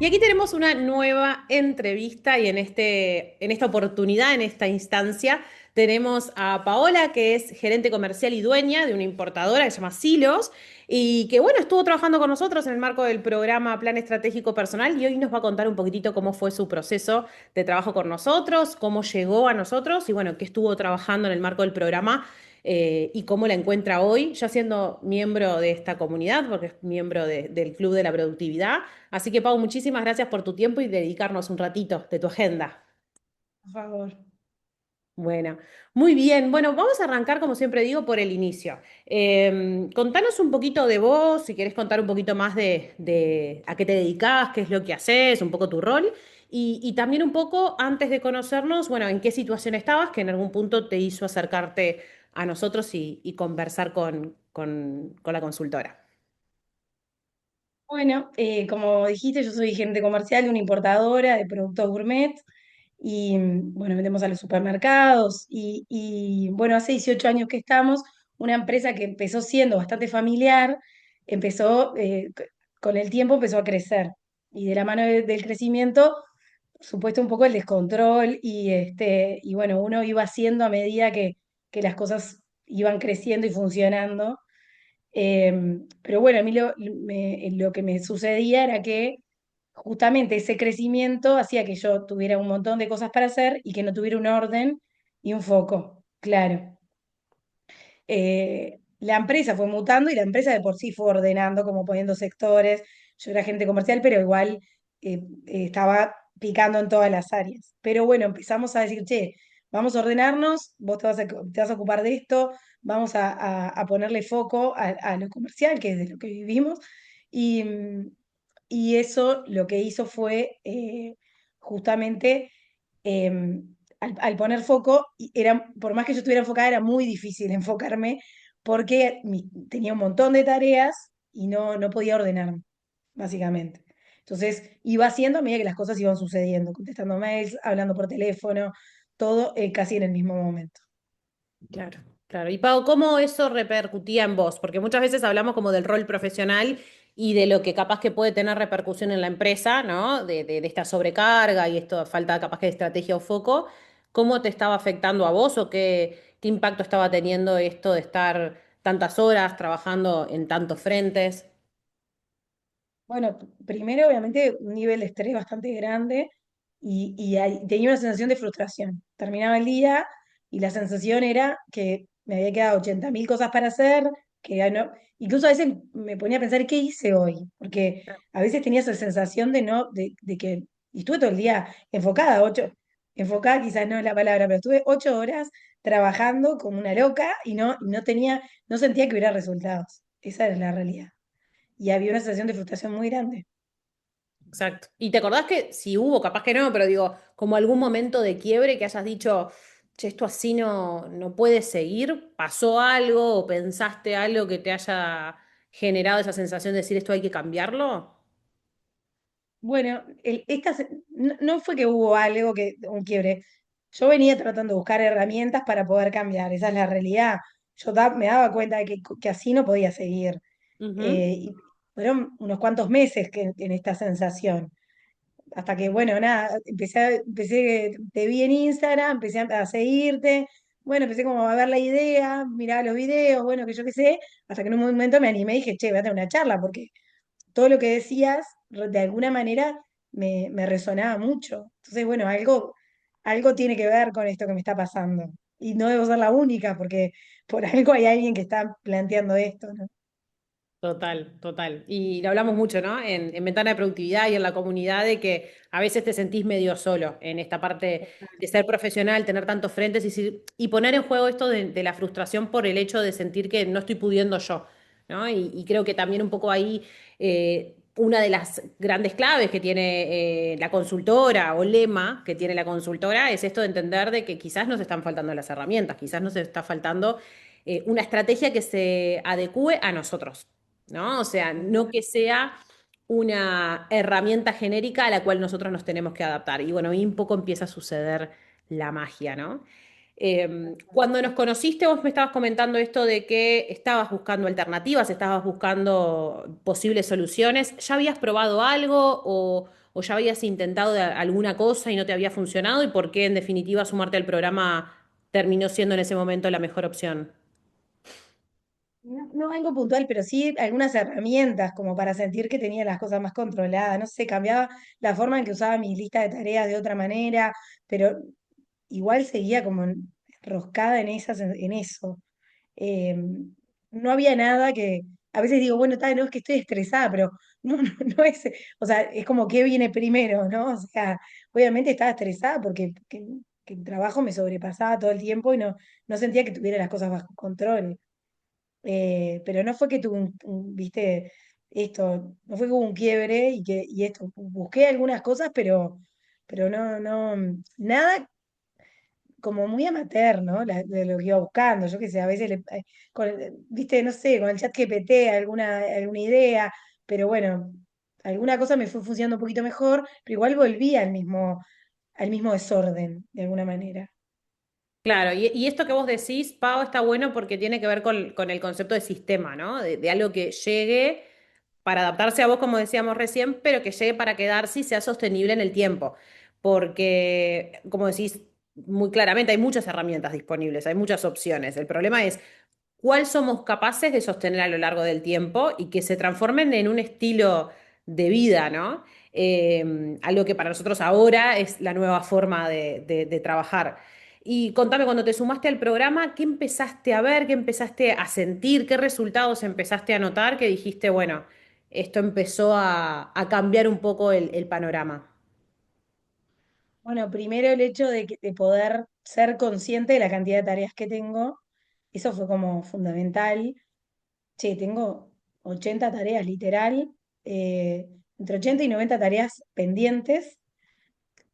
Y aquí tenemos una nueva entrevista y en esta oportunidad, en esta instancia, tenemos a Paola, que es gerente comercial y dueña de una importadora que se llama Silos y que, bueno, estuvo trabajando con nosotros en el marco del programa Plan Estratégico Personal y hoy nos va a contar un poquitito cómo fue su proceso de trabajo con nosotros, cómo llegó a nosotros y, bueno, qué estuvo trabajando en el marco del programa y cómo la encuentra hoy, ya siendo miembro de esta comunidad, porque es miembro del Club de la Productividad. Así que, Pau, muchísimas gracias por tu tiempo y dedicarnos un ratito de tu agenda. Por favor. Bueno, muy bien. Bueno, vamos a arrancar, como siempre digo, por el inicio. Contanos un poquito de vos, si querés contar un poquito más de a qué te dedicás, qué es lo que haces, un poco tu rol. Y también un poco, antes de conocernos, bueno, en qué situación estabas, que en algún punto te hizo acercarte a nosotros y conversar con la consultora. Bueno, como dijiste, yo soy gerente comercial de una importadora de productos gourmet y bueno, vendemos a los supermercados bueno, hace 18 años que estamos, una empresa que empezó siendo bastante familiar, empezó, con el tiempo empezó a crecer y de la mano del crecimiento, por supuesto, un poco el descontrol y bueno, uno iba haciendo a medida que las cosas iban creciendo y funcionando. Pero bueno, a mí lo que me sucedía era que justamente ese crecimiento hacía que yo tuviera un montón de cosas para hacer y que no tuviera un orden y un foco, claro. La empresa fue mutando y la empresa de por sí fue ordenando, como poniendo sectores. Yo era agente comercial, pero igual estaba picando en todas las áreas. Pero bueno, empezamos a decir, che, vamos a ordenarnos, vos te vas a ocupar de esto, vamos a ponerle foco a lo comercial, que es de lo que vivimos. Y, y eso lo que hizo fue justamente al poner foco, por más que yo estuviera enfocada, era muy difícil enfocarme porque tenía un montón de tareas y no podía ordenarme, básicamente. Entonces iba haciendo a medida que las cosas iban sucediendo, contestando mails, hablando por teléfono, todo casi en el mismo momento. Claro, claro. Y Pau, ¿cómo eso repercutía en vos? Porque muchas veces hablamos como del rol profesional y de lo que capaz que puede tener repercusión en la empresa, ¿no? De esta sobrecarga y esto falta capaz que de estrategia o foco. ¿Cómo te estaba afectando a vos o qué impacto estaba teniendo esto de estar tantas horas trabajando en tantos frentes? Bueno, primero obviamente un nivel de estrés bastante grande tenía una sensación de frustración. Terminaba el día y la sensación era que me había quedado 80.000 cosas para hacer, que ya no, incluso a veces me ponía a pensar qué hice hoy, porque a veces tenía esa sensación de no, de que, y estuve todo el día enfocada, enfocada quizás no es la palabra, pero estuve 8 horas trabajando como una loca y no tenía, no sentía que hubiera resultados. Esa es la realidad y había una sensación de frustración muy grande. Exacto. ¿Y te acordás que si hubo, capaz que no, pero digo, como algún momento de quiebre que hayas dicho, che, esto así no puede seguir? ¿Pasó algo o pensaste algo que te haya generado esa sensación de decir esto hay que cambiarlo? Bueno, no fue que hubo algo un quiebre. Yo venía tratando de buscar herramientas para poder cambiar, esa es la realidad. Me daba cuenta de que así no podía seguir. Ujú. Y fueron unos cuantos meses en esta sensación. Hasta que, bueno, nada, te vi en Instagram, empecé a seguirte, bueno, empecé como a ver la idea, miraba los videos, bueno, que yo qué sé, hasta que en un momento me animé y dije, che, voy a tener una charla, porque todo lo que decías, de alguna manera, me resonaba mucho. Entonces, bueno, algo tiene que ver con esto que me está pasando. Y no debo ser la única, porque por algo hay alguien que está planteando esto, ¿no? Total, total. Y lo hablamos mucho, ¿no? En Ventana de Productividad y en la comunidad de que a veces te sentís medio solo en esta parte de ser profesional, tener tantos frentes y poner en juego esto de la frustración por el hecho de sentir que no estoy pudiendo yo, ¿no? Y creo que también un poco ahí una de las grandes claves que tiene la consultora o lema que tiene la consultora es esto de entender de que quizás nos están faltando las herramientas, quizás nos está faltando una estrategia que se adecue a nosotros. ¿No? O sea, no que sea una herramienta genérica a la cual nosotros nos tenemos que adaptar. Y bueno, ahí un poco empieza a suceder la magia, ¿no? Cuando nos conociste, vos me estabas comentando esto de que estabas buscando alternativas, estabas buscando posibles soluciones. ¿Ya habías probado algo o ya habías intentado alguna cosa y no te había funcionado? ¿Y por qué, en definitiva, sumarte al programa terminó siendo en ese momento la mejor opción? No, no algo puntual, pero sí algunas herramientas como para sentir que tenía las cosas más controladas. No sé, cambiaba la forma en que usaba mi lista de tareas de otra manera, pero igual seguía como enroscada en eso. Eh, no había nada que, a veces digo, bueno, tal, no es que estoy estresada, pero no, no, no es, o sea, es como que viene primero, ¿no? O sea, obviamente estaba estresada porque que el trabajo me sobrepasaba todo el tiempo y no sentía que tuviera las cosas bajo control. Pero no fue que tuve viste, esto, no fue que hubo un quiebre y esto, busqué algunas cosas, pero nada como muy amateur, ¿no? De lo que iba buscando, yo qué sé, a veces, viste, no sé, con el chat GPT alguna idea, pero bueno, alguna cosa me fue funcionando un poquito mejor, pero igual volví al mismo desorden, de alguna manera. Claro, y esto que vos decís, Pau, está bueno porque tiene que ver con el concepto de sistema, ¿no? De algo que llegue para adaptarse a vos, como decíamos recién, pero que llegue para quedarse y sea sostenible en el tiempo. Porque, como decís muy claramente, hay muchas herramientas disponibles, hay muchas opciones. El problema es cuál somos capaces de sostener a lo largo del tiempo y que se transformen en un estilo de vida, ¿no? Algo que para nosotros ahora es la nueva forma de trabajar. Y contame, cuando te sumaste al programa, ¿qué empezaste a ver, qué empezaste a sentir, qué resultados empezaste a notar que dijiste, bueno, esto empezó a cambiar un poco el panorama? Bueno, primero el hecho de poder ser consciente de la cantidad de tareas que tengo, eso fue como fundamental. Che, tengo 80 tareas literal, entre 80 y 90 tareas pendientes.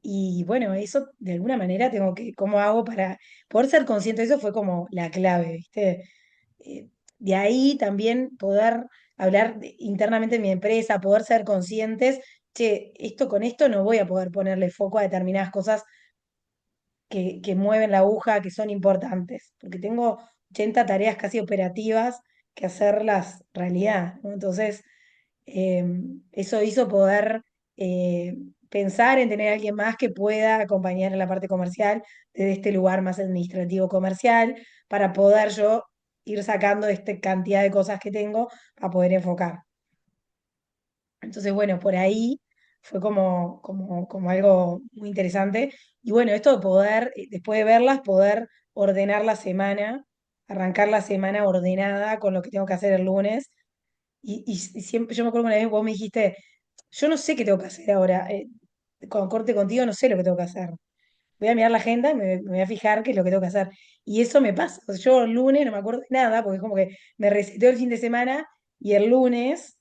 Y bueno, eso de alguna manera tengo que, ¿cómo hago para poder ser consciente de eso? Fue como la clave, ¿viste? De ahí también poder hablar internamente en mi empresa, poder ser conscientes, che, esto con esto no voy a poder ponerle foco a determinadas cosas que mueven la aguja, que son importantes, porque tengo 80 tareas casi operativas que hacerlas realidad, ¿no? Entonces, eh, eso hizo poder eh, pensar en tener a alguien más que pueda acompañar en la parte comercial desde este lugar más administrativo comercial, para poder yo ir sacando esta cantidad de cosas que tengo para poder enfocar. Entonces, bueno, por ahí fue como algo muy interesante. Y bueno, esto de poder, después de verlas, poder ordenar la semana, arrancar la semana ordenada con lo que tengo que hacer el lunes. Y siempre, yo me acuerdo una vez vos me dijiste, yo no sé qué tengo que hacer ahora. Con corte contigo no sé lo que tengo que hacer. Voy a mirar la agenda y me voy a fijar qué es lo que tengo que hacer. Y eso me pasa. O sea, yo el lunes no me acuerdo de nada, porque es como que me reseteo el fin de semana y el lunes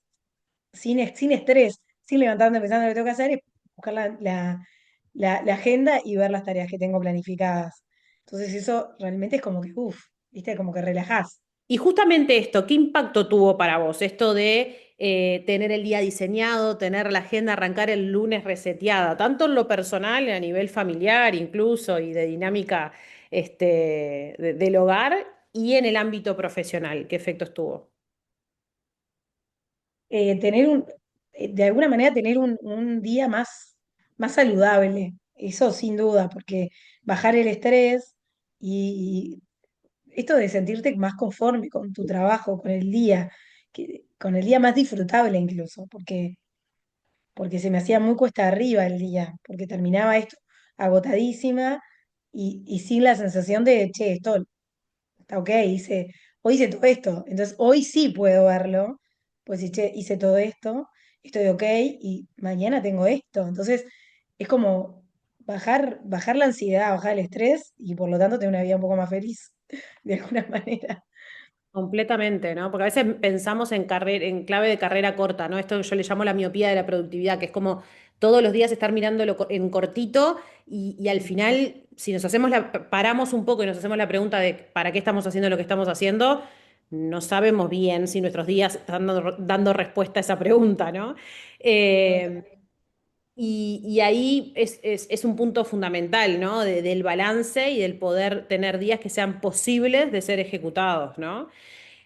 sin estrés, sin levantarme pensando lo que tengo que hacer, y buscar la agenda y ver las tareas que tengo planificadas. Entonces eso realmente es como que, uff, viste, como que relajás. Y justamente esto, ¿qué impacto tuvo para vos? Esto de tener el día diseñado, tener la agenda, arrancar el lunes reseteada, tanto en lo personal, a nivel familiar incluso, y de dinámica del hogar, y en el ámbito profesional. ¿Qué efectos tuvo? Tener de alguna manera tener un día más saludable, eso sin duda, porque bajar el estrés y esto de sentirte más conforme con tu trabajo, con el día, con el día más disfrutable incluso, porque se me hacía muy cuesta arriba el día, porque terminaba esto agotadísima y sin la sensación de, che, esto está ok, hoy hice todo esto, entonces hoy sí puedo verlo, pues sí, che, hice todo esto, estoy ok y mañana tengo esto, entonces es como bajar la ansiedad, bajar el estrés y por lo tanto tener una vida un poco más feliz, de alguna manera. Completamente, ¿no? Porque a veces pensamos en en clave de carrera corta, ¿no? Esto que yo le llamo la miopía de la productividad, que es como todos los días estar mirándolo en cortito y al final, si nos hacemos paramos un poco y nos hacemos la pregunta de ¿para qué estamos haciendo lo que estamos haciendo? No sabemos bien si nuestros días están dando respuesta a esa pregunta, ¿no? Eh, Totalmente. y ahí es un punto fundamental, ¿no? Del balance y del poder tener días que sean posibles de ser ejecutados, ¿no?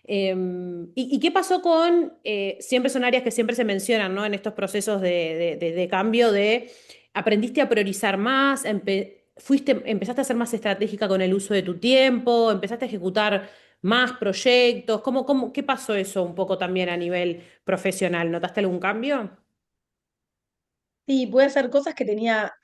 ¿Y qué pasó con, siempre son áreas que siempre se mencionan, ¿no? En estos procesos de cambio, de aprendiste a priorizar más, empezaste a ser más estratégica con el uso de tu tiempo, empezaste a ejecutar más proyectos, qué pasó eso un poco también a nivel profesional? ¿Notaste algún cambio? Sí, pude hacer cosas que tenía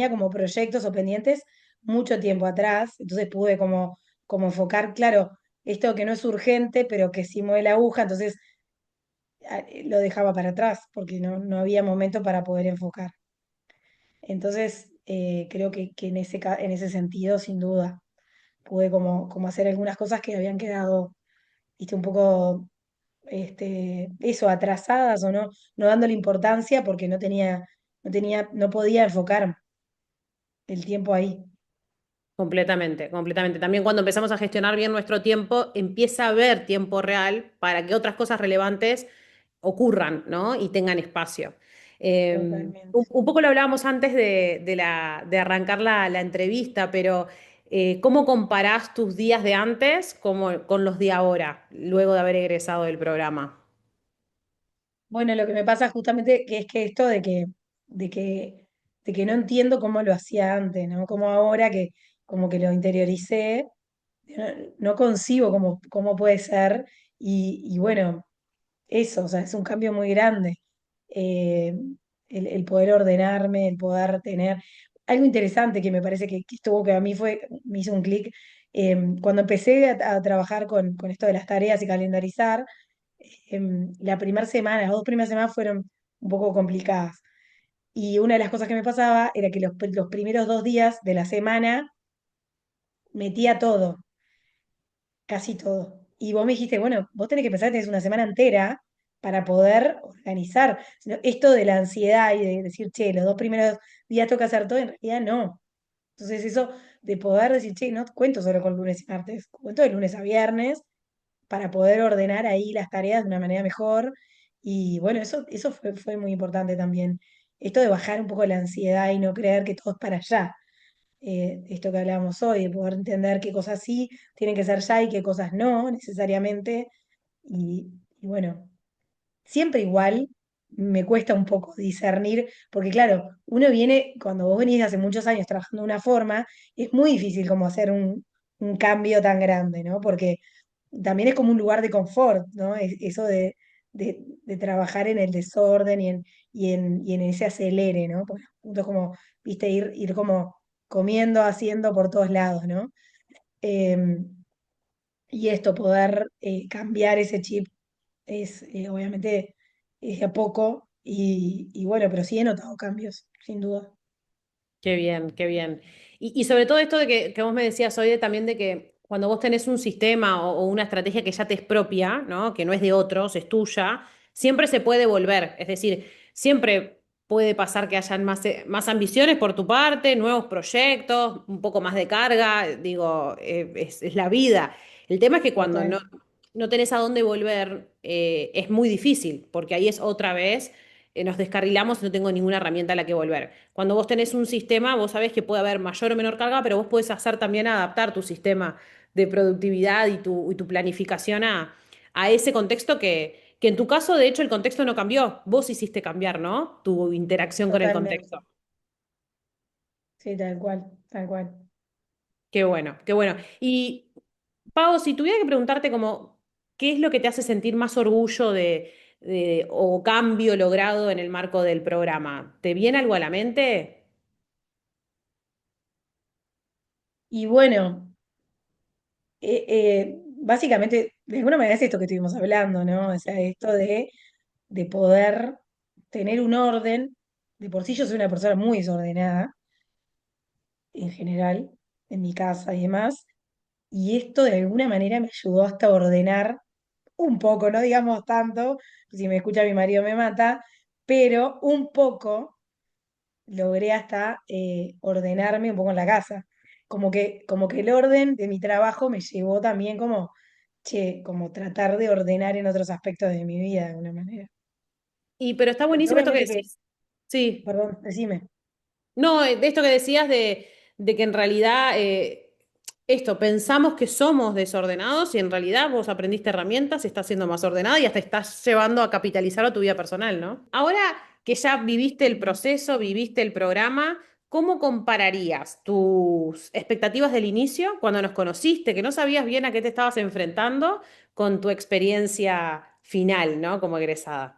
como proyectos o pendientes mucho tiempo atrás, entonces pude como enfocar, claro, esto que no es urgente, pero que sí mueve la aguja, entonces lo dejaba para atrás, porque no había momento para poder enfocar. Entonces, creo que en ese sentido, sin duda, pude como hacer algunas cosas que habían quedado, viste, un poco eso, atrasadas o no dándole importancia porque no podía enfocar el tiempo ahí. Completamente, completamente. También cuando empezamos a gestionar bien nuestro tiempo, empieza a haber tiempo real para que otras cosas relevantes ocurran, ¿no? Y tengan espacio. Totalmente. Un poco lo hablábamos antes de arrancar la entrevista, pero ¿cómo comparás tus días de antes con los de ahora, luego de haber egresado del programa? Bueno, lo que me pasa justamente que es que esto de que, de que no entiendo cómo lo hacía antes, ¿no? Como ahora que como que lo interioricé, no, no concibo cómo puede ser. Y bueno, eso, o sea, es un cambio muy grande. Eh, el poder ordenarme, el poder tener. Algo interesante que me parece que estuvo, que a mí me hizo un clic, cuando empecé a trabajar con esto de las tareas y calendarizar, la primera semana, las 2 primeras semanas fueron un poco complicadas. Y una de las cosas que me pasaba era que los primeros 2 días de la semana metía todo, casi todo. Y vos me dijiste, bueno, vos tenés que pensar que tenés una semana entera para poder organizar. Esto de la ansiedad y de decir, che, los 2 primeros días toca hacer todo, en realidad no. Entonces eso de poder decir, che, no cuento solo con lunes y martes, cuento de lunes a viernes para poder ordenar ahí las tareas de una manera mejor. Y bueno, eso fue muy importante también. Esto de bajar un poco la ansiedad y no creer que todo es para allá. Esto que hablábamos hoy, de poder entender qué cosas sí tienen que ser ya y qué cosas no necesariamente. Y bueno, siempre igual me cuesta un poco discernir, porque claro, uno viene, cuando vos venís hace muchos años trabajando de una forma, es muy difícil como hacer un cambio tan grande, ¿no? Porque también es como un lugar de confort, ¿no? Eso de trabajar en el desorden y en ese acelere, ¿no? Porque juntos como, viste, ir como comiendo, haciendo por todos lados, ¿no? Em, y esto, poder cambiar ese chip es obviamente es de a poco y bueno, pero sí he notado cambios, sin duda. Qué bien, qué bien. Y sobre todo esto de que vos me decías hoy también de que cuando vos tenés un sistema o una estrategia que ya te es propia, ¿no? Que no es de otros, es tuya, siempre se puede volver. Es decir, siempre puede pasar que hayan más ambiciones por tu parte, nuevos proyectos, un poco más de carga, digo, es la vida. El tema es que cuando Total, no tenés a dónde volver, es muy difícil, porque ahí es otra vez, nos descarrilamos y no tengo ninguna herramienta a la que volver. Cuando vos tenés un sistema, vos sabés que puede haber mayor o menor carga, pero vos podés hacer también adaptar tu sistema de productividad y tu planificación a ese contexto que en tu caso, de hecho, el contexto no cambió. Vos hiciste cambiar, ¿no? Tu interacción con el totalmente. contexto. Sí, tal cual, tal cual. Qué bueno, qué bueno. Y, Pau, si tuviera que preguntarte como, ¿qué es lo que te hace sentir más orgullo o cambio logrado en el marco del programa? ¿Te viene algo a la mente? Y bueno, básicamente, de alguna manera es esto que estuvimos hablando, ¿no? O sea, esto de poder tener un orden. De por sí yo soy una persona muy desordenada, en general, en mi casa y demás, y esto de alguna manera me ayudó hasta a ordenar un poco, no digamos tanto, si me escucha mi marido me mata, pero un poco logré hasta ordenarme un poco en la casa. Como que el orden de mi trabajo me llevó también como, che, como tratar de ordenar en otros aspectos de mi vida de alguna manera. Pero está Porque buenísimo esto que obviamente que decís. Sí. Perdón, decime. No, de esto que decías de que en realidad esto, pensamos que somos desordenados y en realidad vos aprendiste herramientas, estás siendo más ordenada y hasta estás llevando a capitalizar a tu vida personal, ¿no? Ahora que ya viviste el proceso, viviste el programa, ¿cómo compararías tus expectativas del inicio, cuando nos conociste, que no sabías bien a qué te estabas enfrentando, con tu experiencia final, ¿no? Como egresada.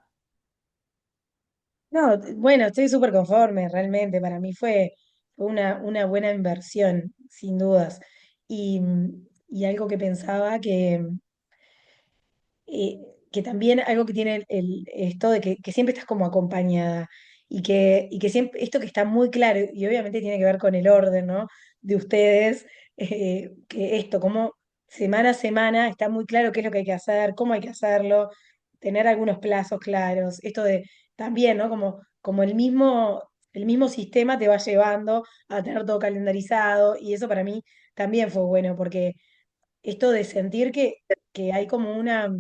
No, bueno, estoy súper conforme, realmente. Para mí fue una buena inversión, sin dudas. Y, y algo que pensaba eh, que también algo que tiene esto de que siempre estás como acompañada y que siempre, esto que está muy claro, y obviamente tiene que ver con el orden, ¿no? De ustedes, que esto, como semana a semana está muy claro qué es lo que hay que hacer, cómo hay que hacerlo, tener algunos plazos claros, esto de también, ¿no? Como el mismo sistema te va llevando a tener todo calendarizado, y eso para mí también fue bueno, porque esto de sentir que hay como una,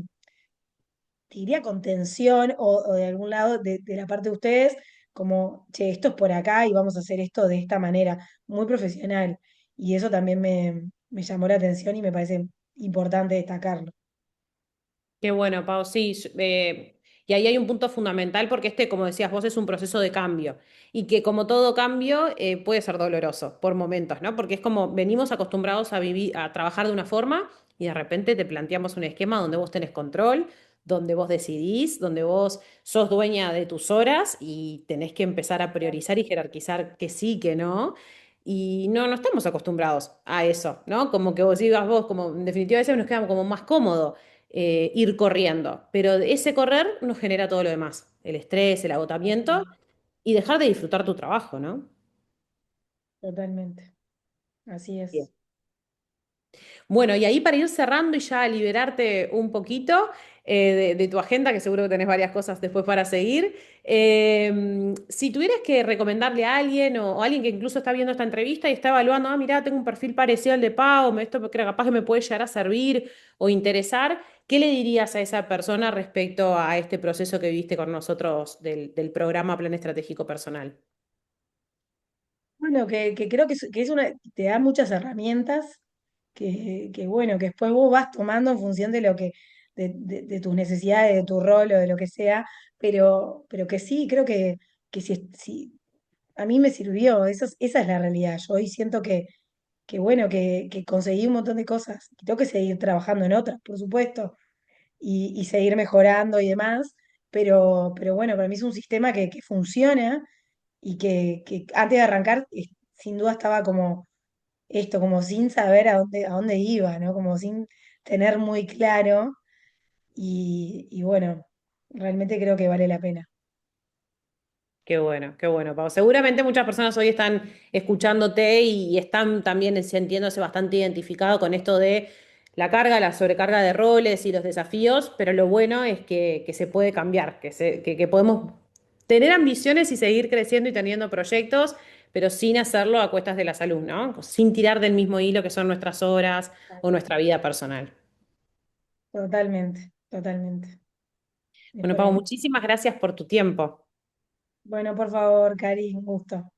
te diría contención o de algún lado de la parte de ustedes, como, che, esto es por acá y vamos a hacer esto de esta manera, muy profesional. Y eso también me llamó la atención y me parece importante destacarlo. Qué bueno, Pau, sí. Y ahí hay un punto fundamental porque este, como decías vos, es un proceso de cambio y que como todo cambio puede ser doloroso por momentos, ¿no? Porque es como venimos acostumbrados a vivir, a trabajar de una forma y de repente te planteamos un esquema donde vos tenés control, donde vos decidís, donde vos sos dueña de tus horas y tenés que empezar a priorizar y jerarquizar que sí, que no. Y no estamos acostumbrados a eso, ¿no? Como que vos digas vos, como en definitiva a veces nos queda como más cómodo ir corriendo, pero ese correr nos genera todo lo demás, el estrés, el agotamiento y dejar de disfrutar tu trabajo, ¿no? Totalmente, así Bien. es. Bueno, y ahí para ir cerrando y ya liberarte un poquito de tu agenda, que seguro que tenés varias cosas después para seguir, si tuvieras que recomendarle a alguien o alguien que incluso está viendo esta entrevista y está evaluando, ah, mirá, tengo un perfil parecido al de Pau, esto creo capaz que me puede llegar a servir o interesar, ¿qué le dirías a esa persona respecto a este proceso que viviste con nosotros del programa Plan Estratégico Personal? Bueno, que creo que es una, te da muchas herramientas que bueno, que después vos vas tomando en función de lo que, de tus necesidades, de tu rol o de lo que sea, pero que sí, creo que si a mí me sirvió, esa es la realidad. Yo hoy siento que bueno, que conseguí un montón de cosas, y tengo que seguir trabajando en otras, por supuesto, y seguir mejorando y demás, pero bueno, para mí es un sistema que funciona y que antes de arrancar, sin duda estaba como esto, como sin saber a dónde iba, ¿no? Como sin tener muy claro, y bueno, realmente creo que vale la pena. Qué bueno, Pau. Seguramente muchas personas hoy están escuchándote y están también sintiéndose bastante identificado con esto de la carga, la sobrecarga de roles y los desafíos, pero lo bueno es que se puede cambiar, que podemos tener ambiciones y seguir creciendo y teniendo proyectos, pero sin hacerlo a cuestas de la salud, ¿no? Sin tirar del mismo hilo que son nuestras horas o nuestra vida personal. Totalmente, totalmente. Es Bueno, por Pau, ahí. muchísimas gracias por tu tiempo. Bueno, por favor, Cari, un gusto.